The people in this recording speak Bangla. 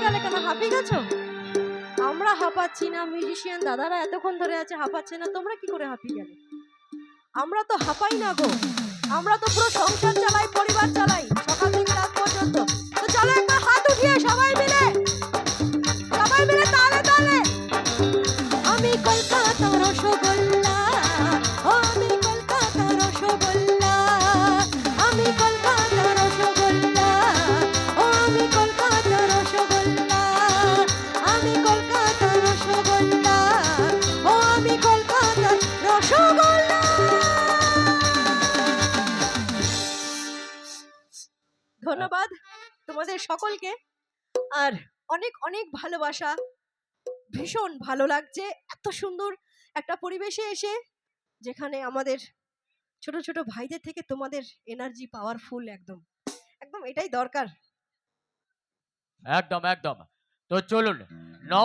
গেলে কেন? হাঁপিয়ে গেছো? আমরা হাঁপাচ্ছি না, মিউজিশিয়ান দাদারা এতক্ষণ ধরে আছে হাঁপাচ্ছে না, তোমরা কি করে হাঁপিয়ে গেলে? আমরা তো হাঁপাই না গো, আমরা তো পুরো সংসার চালাই, পরিবার চালাই সকাল থেকে রাত পর্যন্ত। তো চলো একবার হাত উঠিয়ে সবাই মিলে, সবাই মিলে তালে তালে। আমি কলকাতা রসগোল্লা, ও আমি কলকাতা রসগোল্লা, আমি কলকাতা রসগোল্লা, ও আমি কলকাতা রসগোল্লা, আমি কলকাতা রসগোল্লা, ও আমি কলকাতা রসগোল্লা। ধন্যবাদ তোমাদের সকলকে, আর অনেক অনেক ভালোবাসা। ভীষণ ভালো লাগছে এত সুন্দর একটা পরিবেশে এসে, যেখানে আমাদের ছোট ছোট ভাইদের থেকে তোমাদের এনার্জি পাওয়ারফুল, একদম একদম এটাই দরকার। একদম একদম। তো চলুন